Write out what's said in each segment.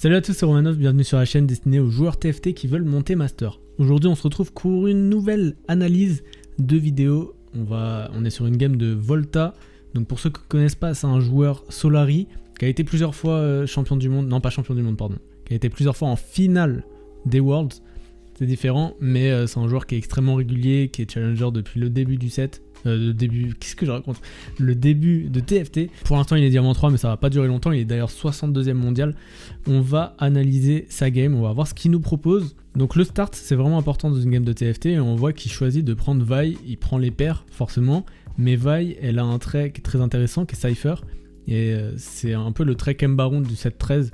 Salut à tous, c'est Romanov, bienvenue sur la chaîne destinée aux joueurs TFT qui veulent monter Master. Aujourd'hui on se retrouve pour une nouvelle analyse de vidéo. On est sur une game de Volta. Donc pour ceux qui ne connaissent pas, c'est un joueur Solari qui a été plusieurs fois champion du monde, non pas champion du monde pardon, qui a été plusieurs fois en finale des Worlds. C'est différent, mais c'est un joueur qui est extrêmement régulier, qui est challenger depuis le début du set. Le début de TFT. Pour l'instant il est diamant 3 mais ça va pas durer longtemps, il est d'ailleurs 62e mondial. On va analyser sa game, on va voir ce qu'il nous propose. Donc le start c'est vraiment important dans une game de TFT et on voit qu'il choisit de prendre Vi, il prend les paires forcément, mais Vi elle a un trait qui est très intéressant qui est Cypher et c'est un peu le trait Kembaron du set 13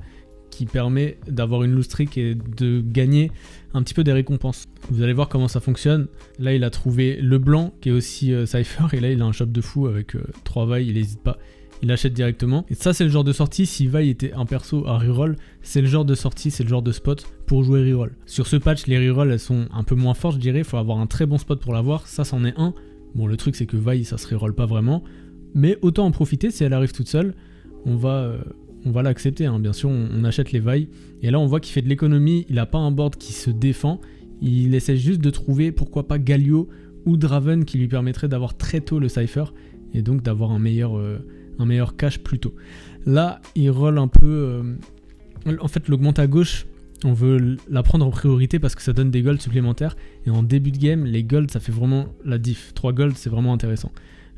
qui permet d'avoir une lose streak et de gagner un petit peu des récompenses. Vous allez voir comment ça fonctionne. Là il a trouvé le blanc qui est aussi Cypher et là il a un shop de fou avec 3 Vi, il n'hésite pas, il achète directement. Et ça c'est le genre de sortie, si Vi était un perso à reroll, c'est le genre de sortie, c'est le genre de spot pour jouer reroll. Sur ce patch les rerolls elles sont un peu moins fortes je dirais, il faut avoir un très bon spot pour l'avoir, ça c'en est un. Bon le truc c'est que Vi ça se reroll pas vraiment, mais autant en profiter si elle arrive toute seule, on va l'accepter, hein. Bien sûr on achète les Vi, et là on voit qu'il fait de l'économie, il n'a pas un board qui se défend, il essaie juste de trouver pourquoi pas Galio ou Draven qui lui permettrait d'avoir très tôt le Cypher, et donc d'avoir un meilleur cash plus tôt. Là il roll un peu, en fait l'augmente à gauche, on veut la prendre en priorité parce que ça donne des golds supplémentaires, et en début de game les golds ça fait vraiment la diff, 3 golds c'est vraiment intéressant.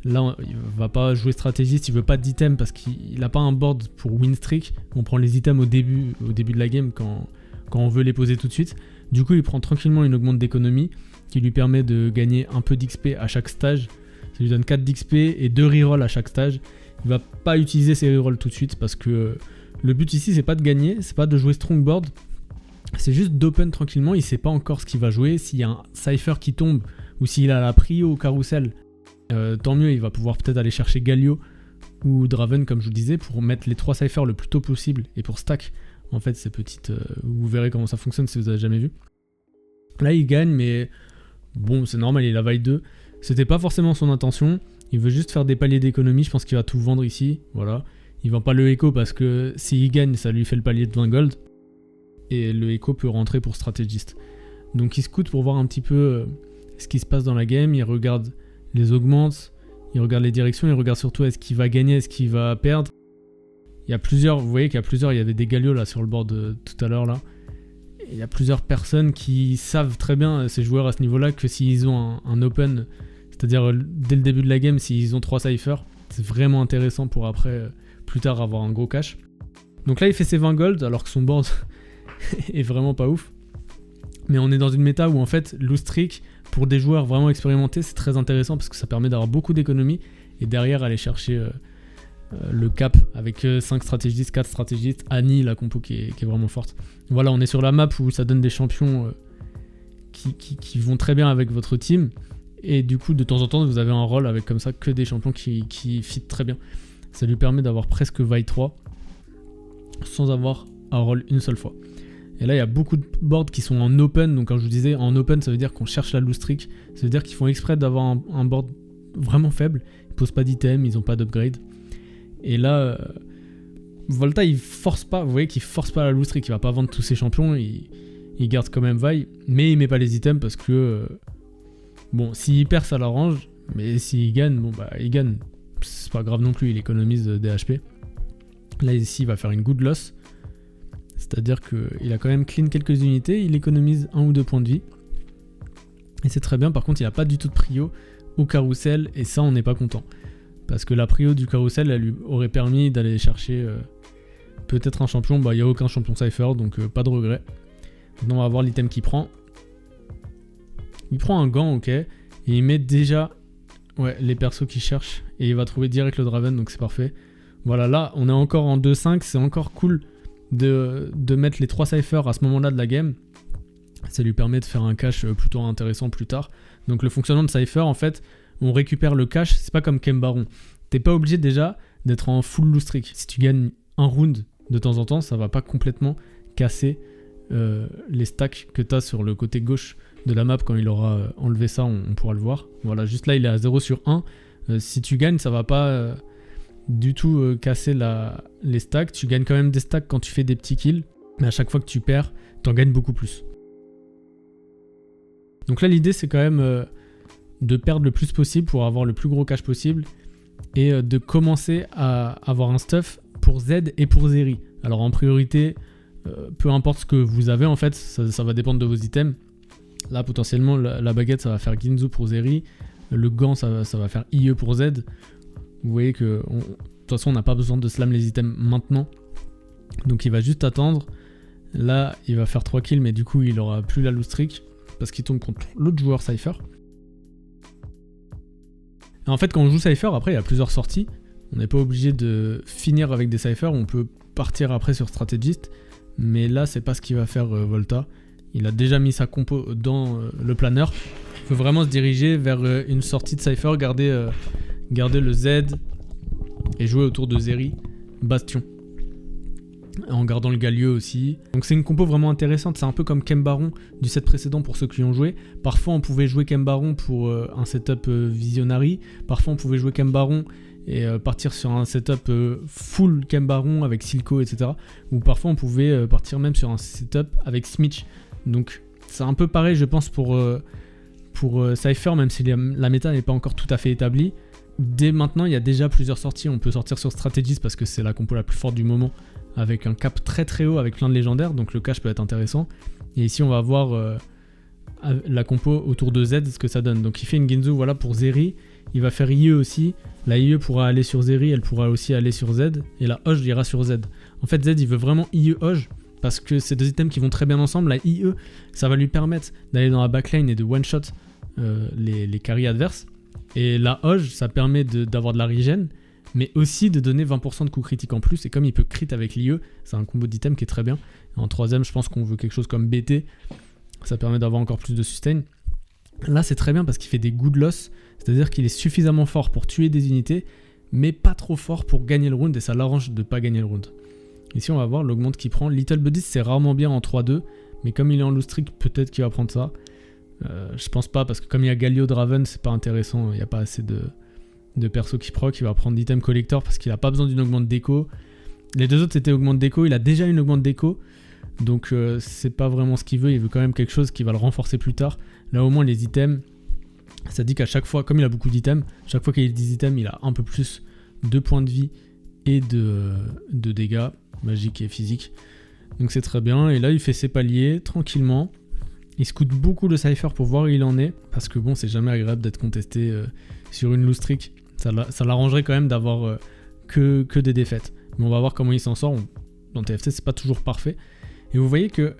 Là, il va pas jouer stratégiste, il veut pas d'item parce qu'il a pas un board pour win streak. On prend les items au début de la game quand on veut les poser tout de suite. Du coup, il prend tranquillement une augmente d'économie qui lui permet de gagner un peu d'XP à chaque stage. Ça lui donne 4 d'XP et 2 rerolls à chaque stage. Il va pas utiliser ses rerolls tout de suite parce que le but ici, c'est pas de gagner, c'est pas de jouer strong board. C'est juste d'open tranquillement, il sait pas encore ce qu'il va jouer. S'il y a un Cypher qui tombe ou s'il a la prio au carrousel, tant mieux, il va pouvoir peut-être aller chercher Galio ou Draven comme je vous disais pour mettre les 3 Cyphers le plus tôt possible et pour stack en fait ces petites... vous verrez comment ça fonctionne si vous avez jamais vu. Là il gagne mais bon c'est normal, il a Vi 2, c'était pas forcément son intention, il veut juste faire des paliers d'économie, je pense qu'il va tout vendre ici, voilà. Il vend pas le Echo parce que s'il gagne ça lui fait le palier de 20 gold et le Echo peut rentrer pour stratégiste. Donc il scoute pour voir un petit peu ce qui se passe dans la game, il regarde les augmente, il regarde les directions, il regarde surtout est-ce qu'il va gagner, est-ce qu'il va perdre. Il y a plusieurs, vous voyez qu'il y a plusieurs, il y avait des Galio là sur le board tout à l'heure là. Et il y a plusieurs personnes qui savent très bien, ces joueurs à ce niveau-là, que s'ils ont un open, c'est-à-dire dès le début de la game, s'ils ont 3 cyphers, c'est vraiment intéressant pour après, plus tard, avoir un gros cash. Donc là il fait ses 20 gold alors que son board est vraiment pas ouf. Mais on est dans une méta où en fait lose streak pour des joueurs vraiment expérimentés c'est très intéressant parce que ça permet d'avoir beaucoup d'économie et derrière aller chercher le cap avec 5 stratégistes, 4 stratégistes, Annie la compo qui est vraiment forte. Voilà, on est sur la map où ça donne des champions qui vont très bien avec votre team et du coup de temps en temps vous avez un rôle avec comme ça que des champions qui fit très bien. Ça lui permet d'avoir presque Vi 3 sans avoir à roll une seule fois. Et là il y a beaucoup de boards qui sont en open, donc quand je vous disais en open ça veut dire qu'on cherche la lose streak, ça veut dire qu'ils font exprès d'avoir un board vraiment faible, ils posent pas d'item, ils ont pas d'upgrade. Et là Volta il force pas, vous voyez qu'il force pas la lose streak, il va pas vendre tous ses champions, il garde quand même Vi, mais il met pas les items parce que bon s'il perd ça l'arrange, mais s'il gagne, bon bah il gagne, c'est pas grave non plus, il économise des HP. Là ici il va faire une good loss. C'est-à-dire qu'il a quand même clean quelques unités, il économise 1 ou 2 points de vie. Et c'est très bien, par contre il n'a pas du tout de prio au carrousel, et ça on n'est pas content. Parce que la prio du carrousel, elle lui aurait permis d'aller chercher peut-être un champion, bah il n'y a aucun champion Cypher, donc pas de regret. Maintenant on va voir l'item qu'il prend. Il prend un gant, ok, et il met déjà les persos qu'il cherche, et il va trouver direct le Draven, donc c'est parfait. Voilà, là on est encore en 2-5, c'est encore cool de mettre les 3 cyphers à ce moment-là de la game. Ça lui permet de faire un cash plutôt intéressant plus tard. Donc le fonctionnement de cypher, en fait, on récupère le cash, c'est pas comme Kembaron. T'es pas obligé déjà d'être en full lose streak. Si tu gagnes un round de temps en temps, ça va pas complètement casser les stacks que t'as sur le côté gauche de la map. Quand il aura enlevé ça, on pourra le voir. Voilà, juste là il est à 0 sur 1. Si tu gagnes, ça va pas... du tout casser les stacks. Tu gagnes quand même des stacks quand tu fais des petits kills. mais à chaque fois que tu perds, tu en gagnes beaucoup plus. Donc là, l'idée, c'est quand même de perdre le plus possible pour avoir le plus gros cash possible et de commencer à avoir un stuff pour Z et pour Zeri. Alors en priorité, peu importe ce que vous avez en fait, ça va dépendre de vos items. Là, potentiellement, la baguette, ça va faire Ginzu pour Zeri. Le gant, ça va faire IE pour Z. Vous voyez que, de toute façon, on n'a pas besoin de slam les items maintenant. Donc il va juste attendre. Là, il va faire 3 kills, mais du coup, il aura plus la loot streak parce qu'il tombe contre l'autre joueur Cypher. Et en fait, quand on joue Cypher, après, il y a plusieurs sorties. On n'est pas obligé de finir avec des Cypher. On peut partir après sur Strategist. Mais là, c'est pas ce qu'il va faire Volta. Il a déjà mis sa compo dans le planeur. Il faut vraiment se diriger vers une sortie de Cypher, garder le Z et jouer autour de Zeri, Bastion. En gardant le Galio aussi. Donc c'est une compo vraiment intéressante. C'est un peu comme Kembaron du set précédent pour ceux qui ont joué. Parfois on pouvait jouer Kembaron pour un setup Visionary. Parfois on pouvait jouer Kembaron et partir sur un setup full Kembaron avec Silco, etc. Ou parfois on pouvait partir même sur un setup avec Smitch. Donc c'est un peu pareil je pense pour Cypher, même si la méta n'est pas encore tout à fait établie. Dès maintenant il y a déjà plusieurs sorties. On peut sortir sur Strategist parce que c'est la compo la plus forte du moment, avec un cap très très haut avec plein de légendaires, donc le cash peut être intéressant. Et ici on va voir la compo autour de Z, ce que ça donne. Donc il fait une Ginzu voilà, pour Zeri, il va faire IE aussi. La IE pourra aller sur Zeri, elle pourra aussi aller sur Z, et la Hoj ira sur Z. En fait Z il veut vraiment IE Hoj, parce que c'est deux items qui vont très bien ensemble. La IE, ça va lui permettre d'aller dans la backline et de one-shot les carries adverses. Et la Hoj, ça permet d'avoir de la regen, mais aussi de donner 20% de coups critiques en plus. Et comme il peut crit avec l'IE, c'est un combo d'items qui est très bien. Et en troisième, je pense qu'on veut quelque chose comme BT. Ça permet d'avoir encore plus de sustain. Là, c'est très bien parce qu'il fait des good loss. C'est-à-dire qu'il est suffisamment fort pour tuer des unités, mais pas trop fort pour gagner le round. Et ça l'arrange de ne pas gagner le round. Ici, on va voir l'augmente qu'il prend. Little Buddy, c'est rarement bien en 3-2. Mais comme il est en loot streak, peut-être qu'il va prendre ça. Je pense pas, parce que comme il y a Galio Draven, c'est pas intéressant. Il n'y a pas assez de perso qui proc. Il va prendre l'item collector parce qu'il a pas besoin d'une augmente déco. Les deux autres c'était augmente déco, il a déjà une augmente déco, donc c'est pas vraiment ce qu'il veut. Il veut quand même quelque chose qui va le renforcer plus tard. Là au moins les items, ça dit qu'à chaque fois, comme il a beaucoup d'items, chaque fois qu'il y a 10 items, il a un peu plus de points de vie et de dégâts magiques et physiques. Donc c'est très bien. Et là il fait ses paliers tranquillement. Il scoute beaucoup le Cypher pour voir où il en est, parce que bon, c'est jamais agréable d'être contesté sur une loot streak. Ça l'arrangerait quand même d'avoir que des défaites. Mais on va voir comment il s'en sort. Dans TFT, c'est pas toujours parfait. Et vous voyez que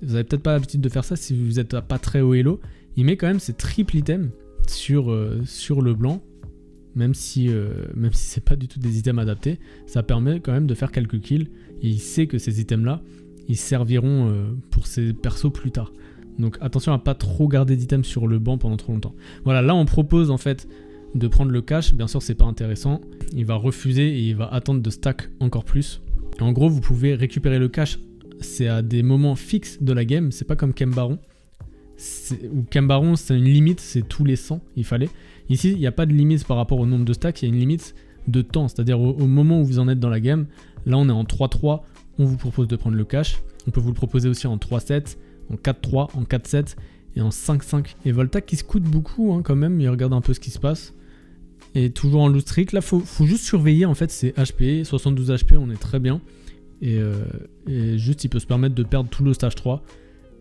vous avez peut-être pas l'habitude de faire ça si vous êtes pas très haut elo. Il met quand même ses triple items sur le blanc, même si c'est pas du tout des items adaptés. Ça permet quand même de faire quelques kills. Et il sait que ces items-là, ils serviront pour ses persos plus tard. Donc attention à pas trop garder d'items sur le banc pendant trop longtemps. Voilà, là on propose en fait de prendre le cash. Bien sûr c'est pas intéressant. Il va refuser et il va attendre de stack encore plus. Et en gros vous pouvez récupérer le cash. C'est à des moments fixes de la game. C'est pas comme Kembaron. Ou Kembaron c'est une limite, c'est tous les 100 il fallait. Ici il n'y a pas de limite par rapport au nombre de stacks. Il y a une limite de temps. C'est-à-dire au moment où vous en êtes dans la game. Là on est en 3-3. On vous propose de prendre le cash. On peut vous le proposer aussi en 3-7. En 4-3, en 4-7 et en 5-5. Et Volta qui scoute beaucoup hein, quand même, il regarde un peu ce qui se passe. Et toujours en loot streak, là faut juste surveiller en fait ses HP, 72 HP on est très bien. Et juste il peut se permettre de perdre tout le stage 3.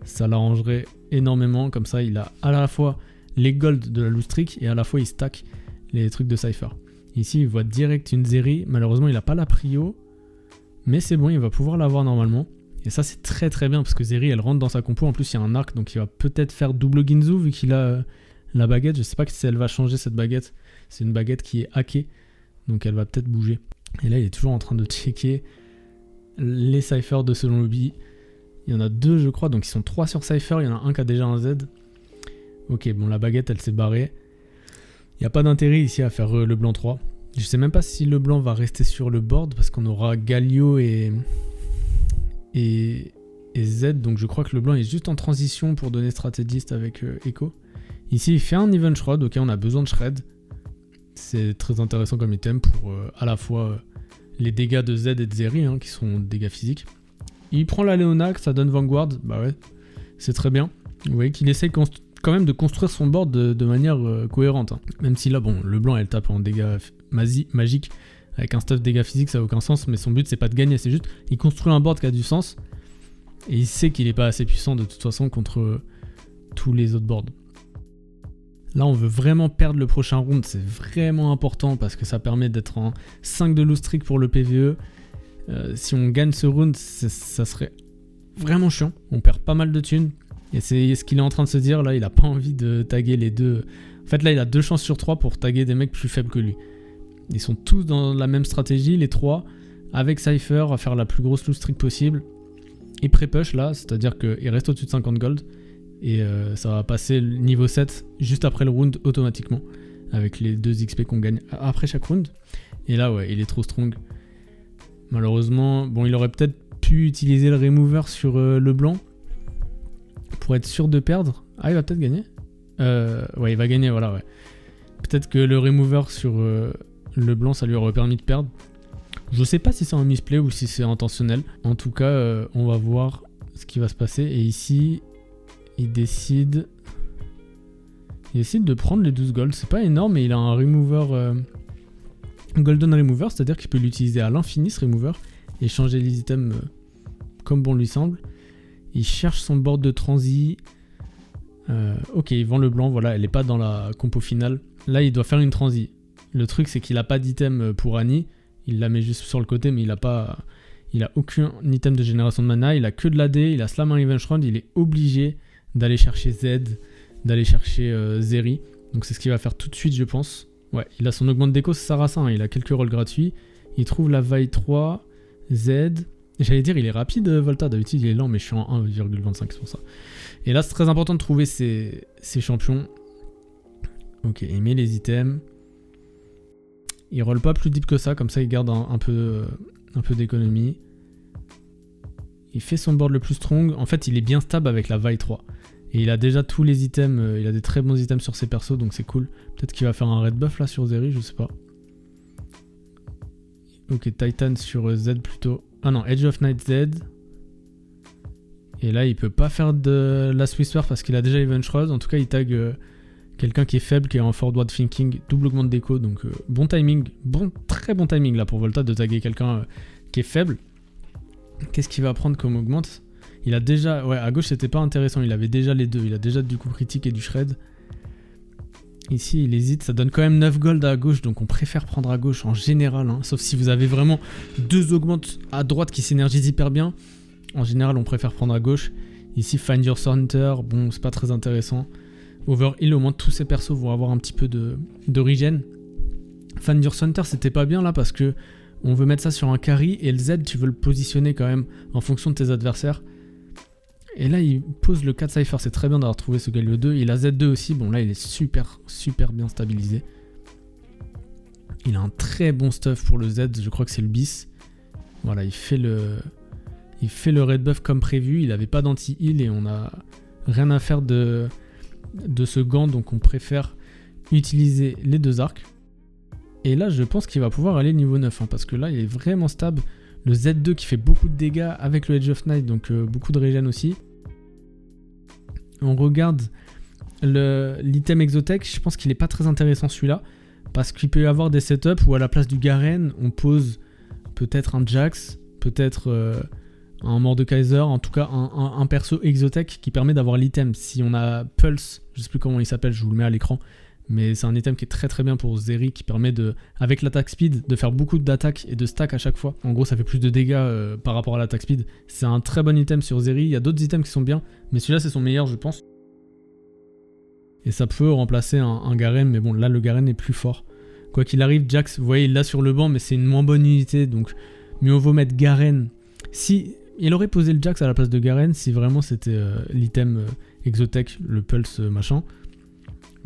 Ça l'arrangerait énormément, comme ça il a à la fois les golds de la loot streak et à la fois il stack les trucs de Cypher. Ici il voit direct une Zeri, malheureusement il a pas la prio. Mais c'est bon, il va pouvoir l'avoir normalement. Et ça c'est très très bien parce que Zeri elle rentre dans sa compo, en plus il y a un arc donc il va peut-être faire double Ginzu vu qu'il a la baguette. Je sais pas si elle va changer cette baguette, c'est une baguette qui est hackée donc elle va peut-être bouger. Et là il est toujours en train de checker les Cypher de selon lobby. Il y en a deux je crois, donc ils sont 3 sur Cypher, il y en a un qui a déjà un Z. Ok bon la baguette elle s'est barrée. Il n'y a pas d'intérêt ici à faire le blanc 3. Je sais même pas si le blanc va rester sur le board parce qu'on aura Galio et Z, donc je crois que le blanc est juste en transition pour donner stratégiste avec Echo. Ici il fait un even shroud, ok on a besoin de shred. C'est très intéressant comme item pour à la fois les dégâts de Z et de Zeri hein, qui sont dégâts physiques. Il prend la Léona, ça donne Vanguard, bah ouais, c'est très bien. Vous voyez qu'il essaye quand même de construire son board de manière cohérente. Hein. Même si là, bon, le blanc, elle tape en dégâts magiques, avec un stuff dégâts physiques, ça n'a aucun sens, mais son but, c'est pas de gagner, c'est juste, il construit un board qui a du sens, et il sait qu'il est pas assez puissant de toute façon contre tous les autres boards. Là, on veut vraiment perdre le prochain round, c'est vraiment important, parce que ça permet d'être en 5 de lose streak pour le PvE. Si on gagne ce round, ça serait vraiment chiant, on perd pas mal de thunes, et c'est ce qu'il est en train de se dire, là, il a pas envie de taguer les deux. En fait, là, il a 2 chances sur 3 pour taguer des mecs plus faibles que lui. Ils sont tous dans la même stratégie, les 3, avec Cypher, à faire la plus grosse lose streak possible. Il pré-push là, c'est-à-dire qu'il reste au-dessus de 50 gold, et ça va passer le niveau 7 juste après le round automatiquement, avec les 2 XP qu'on gagne après chaque round. Et là, ouais, il est trop strong. Malheureusement, bon, il aurait peut-être pu utiliser le remover sur le blanc, pour être sûr de perdre. Ah, il va peut-être gagner. Ouais, il va gagner, voilà, ouais. Peut-être que le remover sur le blanc, ça lui aurait permis de perdre. Je sais pas si c'est un misplay ou si c'est intentionnel. En tout cas, on va voir ce qui va se passer. Et ici, il décide de prendre les 12 gold. C'est pas énorme, mais il a un remover, golden remover, c'est-à-dire qu'il peut l'utiliser à l'infini, ce remover, et changer les items comme bon lui semble. Il cherche son board de transi. Ok, il vend le blanc, voilà, elle est pas dans la compo finale. Là, il doit faire une transi. Le truc, c'est qu'il a pas d'item pour Annie. Il la met juste sur le côté, mais il a aucun item de génération de mana. Il a que de l'AD, il a Slam en Revenge Round. Il est obligé d'aller chercher Z, d'aller chercher Zeri. Donc c'est ce qu'il va faire tout de suite, je pense. Ouais, il a son augmente déco, c'est Sarrasin. Il a quelques rôles gratuits. Il trouve la vaille 3, Z. J'allais dire, il est rapide, Volta. D'habitude, il est lent, mais je suis en 1,25, c'est pour ça. Et là, c'est très important de trouver ses champions. Ok, il met les items. Il roll pas plus deep que ça, comme ça il garde un peu d'économie. Il fait son board le plus strong. En fait, il est bien stable avec la vaille 3. Et il a déjà tous les items, il a des très bons items sur ses persos, donc c'est cool. Peut-être qu'il va faire un red buff là sur Zeri, je sais pas. Ok, Titan sur Z plutôt. Ah non, Edge of Night Z. Et là, il peut pas faire de la Swisper parce qu'il a déjà Revenge Road. En tout cas, il tag quelqu'un qui est faible, qui est en forward thinking, double augmente déco. Donc bon timing, très bon timing là pour Volta de taguer quelqu'un qui est faible. Qu'est-ce qu'il va prendre comme augmente? Il a déjà... Ouais, à gauche, c'était pas intéressant. Il avait déjà les deux. Il a déjà du coup critique et du shred. Ici, il hésite. Ça donne quand même 9 gold à gauche. Donc, on préfère prendre à gauche en général. Hein, sauf si vous avez vraiment 2 augmentes à droite qui s'énergisent hyper bien. En général, on préfère prendre à gauche. Ici, Find Your Center. Bon, c'est pas très intéressant. Overheal, au moins, tous ces persos vont avoir un petit peu de regen. Find Your Center, c'était pas bien là parce que on veut mettre ça sur un carry. Et le Z, tu veux le positionner quand même en fonction de tes adversaires. Et là, il pose le 4 Cypher, c'est très bien d'avoir trouvé ce Galio 2. Il a Z2 aussi, bon là, il est super bien stabilisé. Il a un très bon stuff pour le Z, je crois que c'est le bis. Voilà, il fait le red buff comme prévu, il n'avait pas d'anti-heal et on a rien à faire de ce gant, donc on préfère utiliser les 2 arcs. Et là, je pense qu'il va pouvoir aller niveau 9, hein, parce que là, il est vraiment stable. Le Z2 qui fait beaucoup de dégâts avec le Edge of Night, donc beaucoup de regen aussi. On regarde l'item Exotech, je pense qu'il n'est pas très intéressant celui-là, parce qu'il peut y avoir des setups où à la place du Garen, on pose peut-être un Jax, peut-être un Mordekaiser, en tout cas un perso Exotech qui permet d'avoir l'item. Si on a Pulse, je ne sais plus comment il s'appelle, je vous le mets à l'écran, mais c'est un item qui est très bien pour Zeri, qui permet avec l'attaque speed, de faire beaucoup d'attaques et de stack à chaque fois. En gros, ça fait plus de dégâts par rapport à l'attaque speed. C'est un très bon item sur Zeri. Il y a d'autres items qui sont bien, mais celui-là, c'est son meilleur, je pense. Et ça peut remplacer un Garen, mais bon, là, le Garen est plus fort. Quoi qu'il arrive, Jax, vous voyez, il l'a sur le banc, mais c'est une moins bonne unité, donc mieux vaut mettre Garen. Si il aurait posé le Jax à la place de Garen, si vraiment c'était l'item Exotech, le Pulse machin.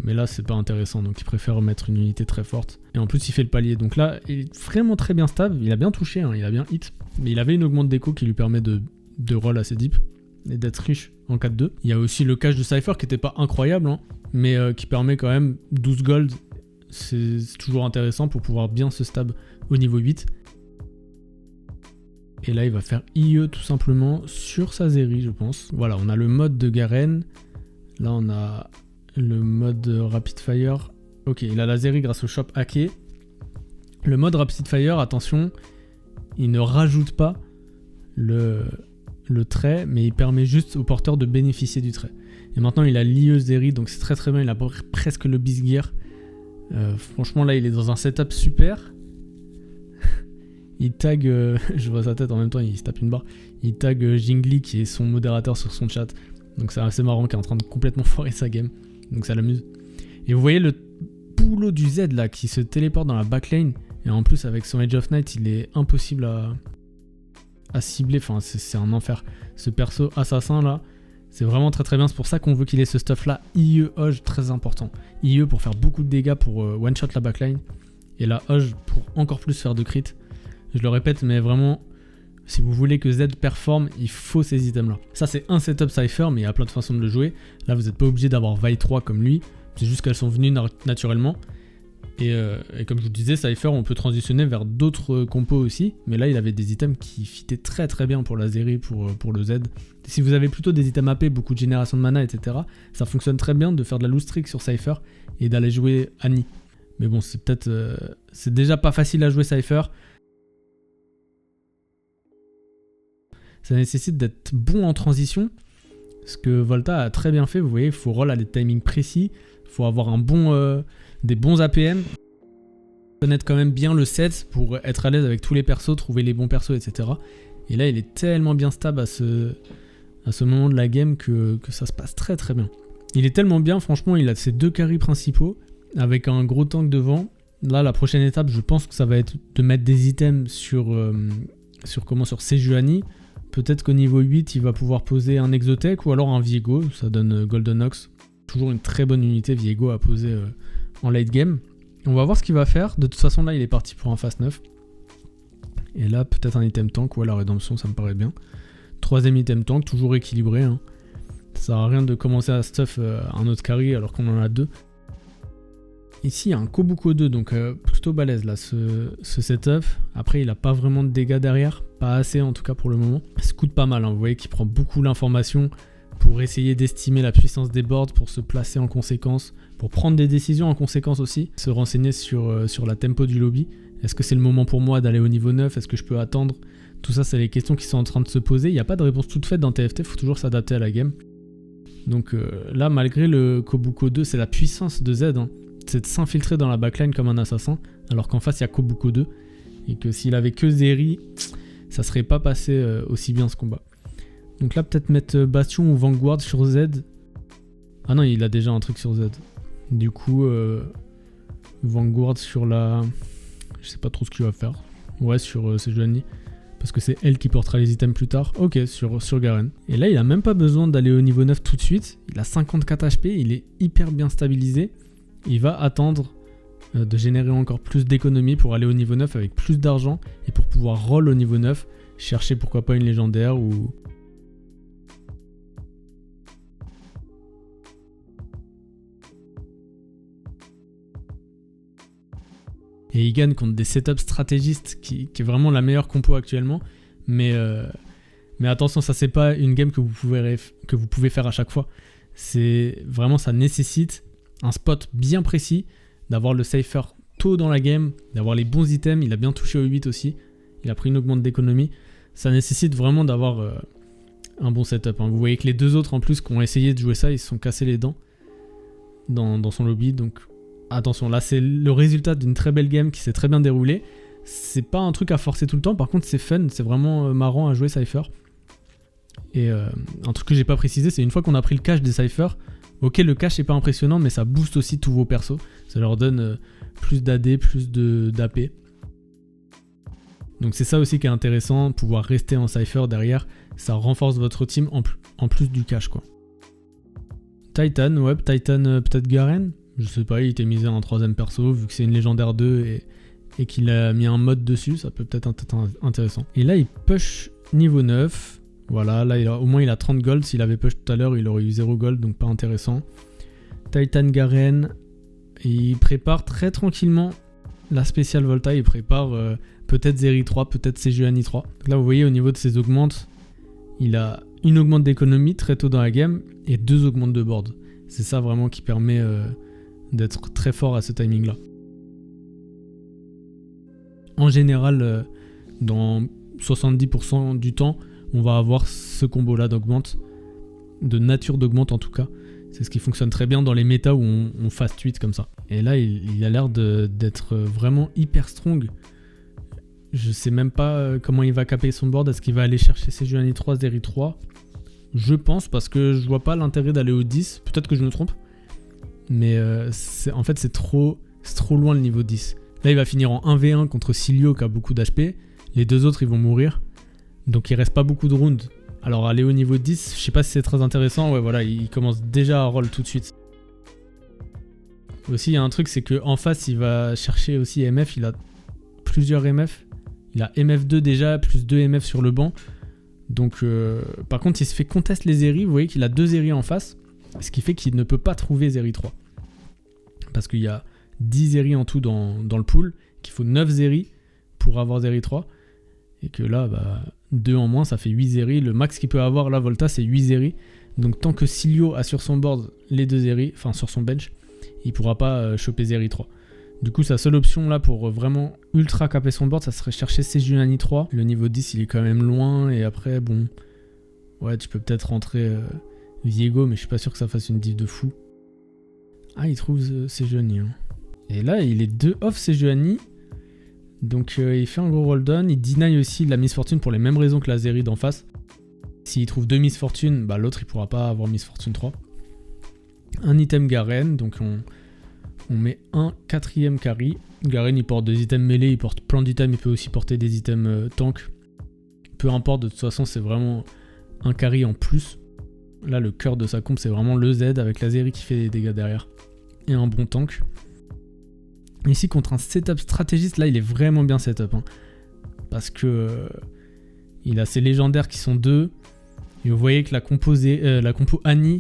Mais là, c'est pas intéressant, donc il préfère mettre une unité très forte. Et en plus, il fait le palier. Donc là, il est vraiment très bien stable. Il a bien touché, hein, il a bien hit. Mais il avait une augmente déco qui lui permet de roll assez deep et d'être riche en 4-2. Il y a aussi le cache de Cypher qui était pas incroyable, hein, mais qui permet quand même 12 gold. C'est toujours intéressant pour pouvoir bien se stab au niveau 8. Et là, il va faire IE tout simplement sur sa Zeri, je pense. Voilà, on a le mode de Garen. Là, on a le mode Rapid Fire. Ok, il a la Zeri grâce au shop hacké. Le mode Rapid Fire, attention, il ne rajoute pas le trait, mais il permet juste au porteur de bénéficier du trait. Et maintenant, il a l'IE Zeri, donc c'est très très bien. Il a presque le Beast Gear. Franchement, là, il est dans un setup super. Il tag, je vois sa tête en même temps, il se tape une barre. Il tag Jingli, qui est son modérateur sur son chat. Donc c'est assez marrant, qui est en train de complètement foirer sa game. Donc ça l'amuse. Et vous voyez le boulot du Z là, qui se téléporte dans la backlane. Et en plus, avec son Age of Night, il est impossible à cibler. Enfin, c'est un enfer. Ce perso assassin là, c'est vraiment très très bien. C'est pour ça qu'on veut qu'il ait ce stuff là. IE Hoge, très important. IE pour faire beaucoup de dégâts pour one shot la backline. Et la Hoge pour encore plus faire de crit. Je le répète, mais vraiment, si vous voulez que Z performe, il faut ces items là. Ça c'est un setup Cypher, mais il y a plein de façons de le jouer. Là vous n'êtes pas obligé d'avoir Vi 3 comme lui. C'est juste qu'elles sont venues naturellement. Et comme je vous disais, Cypher, on peut transitionner vers d'autres compos aussi. Mais là, il avait des items qui fitaient très très bien pour la Zeri, pour le Z. Et si vous avez plutôt des items AP, beaucoup de génération de mana, etc., ça fonctionne très bien de faire de la loose trick sur Cypher et d'aller jouer Annie. Mais bon, c'est peut-être... c'est déjà pas facile à jouer Cypher. Ça nécessite d'être bon en transition. Ce que Volta a très bien fait, vous voyez, il faut roll à des timings précis. Il faut avoir des bons APM. Connaître quand même bien le set pour être à l'aise avec tous les persos, trouver les bons persos, etc. Et là, il est tellement bien stable à ce moment de la game que ça se passe très très bien. Il est tellement bien, franchement, il a ses 2 carries principaux avec un gros tank devant. Là, la prochaine étape, je pense que ça va être de mettre des items sur Sejuani. Peut-être qu'au niveau 8, il va pouvoir poser un Exotech ou alors un Viego, ça donne Golden Ox. Toujours une très bonne unité Viego à poser en late game. On va voir ce qu'il va faire. De toute façon, là, il est parti pour un Fast 9. Et là, peut-être un item tank ou la rédemption, ça me paraît bien. 3ème item tank, toujours équilibré. Hein. Ça sert à rien de commencer à stuff un autre carry alors qu'on en a 2. Ici, il y a un Kobuko 2, donc plutôt balèze là, ce setup. Après, il n'a pas vraiment de dégâts derrière. Pas assez en tout cas pour le moment. Ça coûte pas mal, hein. Vous voyez qu'il prend beaucoup l'information pour essayer d'estimer la puissance des boards, pour se placer en conséquence, pour prendre des décisions en conséquence aussi, se renseigner sur la tempo du lobby. Est-ce que c'est le moment pour moi d'aller au niveau 9? Est-ce que je peux attendre? Tout ça, c'est les questions qui sont en train de se poser. Il n'y a pas de réponse toute faite dans TFT, il faut toujours s'adapter à la game. Donc là, malgré le Kobuko 2, c'est la puissance de Z, hein. C'est de s'infiltrer dans la backline comme un assassin, alors qu'en face, il y a Kobuko 2. Et que s'il avait que Zeri, ça serait pas passé aussi bien ce combat. Donc là, peut-être mettre Bastion ou Vanguard sur Z. Ah non, il a déjà un truc sur Z. Du coup, Vanguard sur la... Je sais pas trop ce qu'il va faire. Ouais, sur Sejuani. Parce que c'est elle qui portera les items plus tard. Ok, sur Garen. Et là, il a même pas besoin d'aller au niveau 9 tout de suite. Il a 54 HP, il est hyper bien stabilisé. Il va attendre de générer encore plus d'économies pour aller au niveau 9 avec plus d'argent. Et pour pouvoir roll au niveau 9, chercher pourquoi pas une légendaire ou... Et il gagne contre des setups stratégistes qui est vraiment la meilleure compo actuellement. Mais attention, ça c'est pas une game que vous pouvez faire à chaque fois. C'est vraiment, ça nécessite un spot bien précis, d'avoir le Cypher tôt dans la game, d'avoir les bons items. Il a bien touché au 8 aussi. Il a pris une augmente d'économie. Ça nécessite vraiment d'avoir un bon setup, hein. Vous voyez que les 2 autres en plus qui ont essayé de jouer ça, ils se sont cassés les dents dans son lobby. Donc attention, là c'est le résultat d'une très belle game qui s'est très bien déroulée. C'est pas un truc à forcer tout le temps, par contre c'est fun, c'est vraiment marrant à jouer Cypher. Et un truc que j'ai pas précisé, c'est une fois qu'on a pris le cash des Cypher, ok, le cash est pas impressionnant, mais ça booste aussi tous vos persos. Ça leur donne plus d'AD, plus d'AP. Donc c'est ça aussi qui est intéressant, pouvoir rester en Cypher derrière, ça renforce votre team en plus du cash, quoi. Titan, ouais, Titan peut-être Garen. Je sais pas, il était misé en 3ème perso, vu que c'est une légendaire 2 et qu'il a mis un mode dessus, ça peut peut-être être intéressant. Et là, il push niveau 9. Voilà, là, au moins il a 30 gold. S'il avait push tout à l'heure, il aurait eu 0 gold, donc pas intéressant. Titan Garen, il prépare très tranquillement la spéciale Volta. Il prépare peut-être Zeri 3, peut-être Sejuani 3. Donc là vous voyez au niveau de ses augmentes, il a une augmente d'économie très tôt dans la game et 2 augmentes de board. C'est ça vraiment qui permet d'être très fort à ce timing là. En général, dans 70% du temps, on va avoir ce combo là d'augmente, de nature d'augmente en tout cas. C'est ce qui fonctionne très bien dans les méta où on fast 8 comme ça. Et là il a l'air d'être vraiment hyper strong. Je sais même pas comment il va caper son board. Est-ce qu'il va aller chercher Sejuani 3, Zeri 3? Je pense, parce que je vois pas l'intérêt d'aller au 10. Peut-être que je me trompe. Mais en fait c'est trop loin le niveau 10. Là il va finir en 1v1 contre Silio qui a beaucoup d'HP. Les deux autres ils vont mourir. Donc il reste pas beaucoup de rounds. Alors aller au niveau 10, je sais pas si c'est très intéressant. Ouais voilà, il commence déjà à roll tout de suite. Aussi il y a un truc, c'est qu'en face il va chercher aussi MF. Il a plusieurs MF. Il a MF2 déjà, plus 2 MF sur le banc. Donc par contre il se fait contest les Zeri. Vous voyez qu'il a 2 Zeri en face. Ce qui fait qu'il ne peut pas trouver Zeri 3. Parce qu'il y a 10 Zeri en tout dans le pool. Qu'il faut 9 Zeri pour avoir Zeri 3. Et que là, 2 en moins, ça fait 8 Zeri. Le max qu'il peut avoir là, Volta, c'est 8 Zeri. Donc tant que Silio a sur son board les 2 Zeri, enfin sur son bench, il pourra pas choper Zeri 3. Du coup, sa seule option là pour vraiment ultra caper son board, ça serait chercher Sejuani 3. Le niveau 10, il est quand même loin. Et après, bon, ouais, tu peux peut-être rentrer Viego, mais je suis pas sûr que ça fasse une div de fou. Ah, il trouve Sejuani. Hein. Et là, il est 2 off Sejuani. Donc il fait un gros roll down. Il deny aussi la Miss Fortune pour les mêmes raisons que la Zeri d'en face. S'il trouve 2 Miss Fortune, l'autre il pourra pas avoir Miss Fortune 3. Un item Garen, donc on met un 4ème carry. Garen il porte des items mêlés, il porte plein d'items, il peut aussi porter des items tank. Peu importe, de toute façon c'est vraiment un carry en plus. Là le cœur de sa comp c'est vraiment le Z avec la Zeri qui fait des dégâts derrière. Et un bon tank. Ici contre un setup stratégiste, là il est vraiment bien setup. Hein, parce que il a ses légendaires qui sont 2. Et vous voyez que la compo Annie,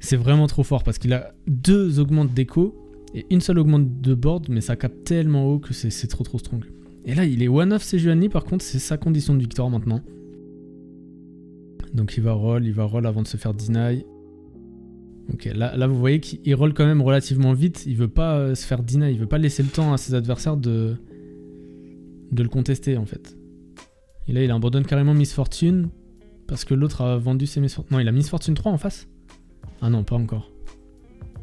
c'est vraiment trop fort. Parce qu'il a 2 augmentes d'écho et une seule augmente de board. Mais ça capte tellement haut que c'est trop strong. Et là il est one off Sejuani, par contre c'est sa condition de victoire maintenant. Donc il va roll avant de se faire deny. Ok, là vous voyez qu'il roll quand même relativement vite. Il veut pas se faire deny, il veut pas laisser le temps à ses adversaires de le contester en fait. Et là il abandonne carrément Miss Fortune parce que l'autre a vendu ses Miss Fortune. Non, il a Miss Fortune 3 en face. Ah non, pas encore.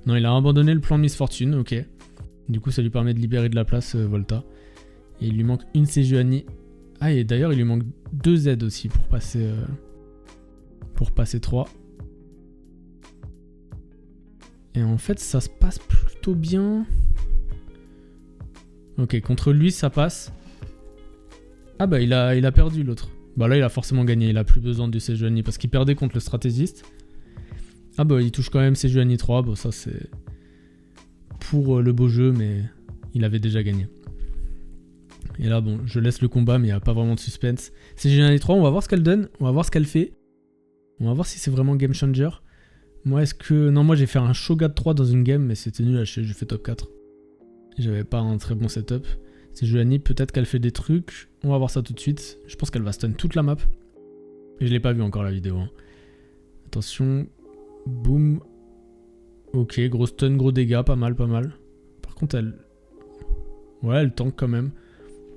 Non, il a abandonné le plan Miss Fortune, ok. Du coup ça lui permet de libérer de la place Volta. Et il lui manque une Sejuani. Ah, et d'ailleurs il lui manque 2 Z aussi pour passer 3. Et en fait, ça se passe plutôt bien. Ok, contre lui, ça passe. Ah il a perdu l'autre. Là, il a forcément gagné. Il a plus besoin de Sejuani parce qu'il perdait contre le stratégiste. Ah il touche quand même Sejuani 3. Ça, c'est pour le beau jeu, mais il avait déjà gagné. Et là, je laisse le combat, mais il n'y a pas vraiment de suspense. Sejuani 3, on va voir ce qu'elle donne. On va voir ce qu'elle fait. On va voir si c'est vraiment game changer. Moi, moi j'ai fait un Shogat 3 dans une game, mais c'était nul à chier, j'ai fait top 4. J'avais pas un très bon setup. Sejuani, peut-être qu'elle fait des trucs. On va voir ça tout de suite. Je pense qu'elle va stun toute la map. Et je l'ai pas vu encore la vidéo. Hein. Attention. Boum. Ok, gros stun, gros dégâts, pas mal. Par contre, elle tank quand même.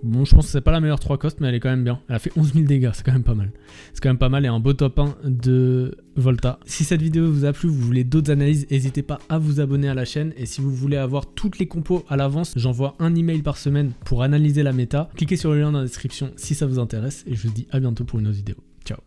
Bon, je pense que c'est pas la meilleure 3 cost, mais elle est quand même bien. Elle a fait 11 000 dégâts, c'est quand même pas mal. C'est quand même pas mal et un beau top 1 de Volta. Si cette vidéo vous a plu, vous voulez d'autres analyses, n'hésitez pas à vous abonner à la chaîne. Et si vous voulez avoir toutes les compos à l'avance, j'envoie un email par semaine pour analyser la méta. Cliquez sur le lien dans la description si ça vous intéresse. Et je vous dis à bientôt pour une autre vidéo. Ciao.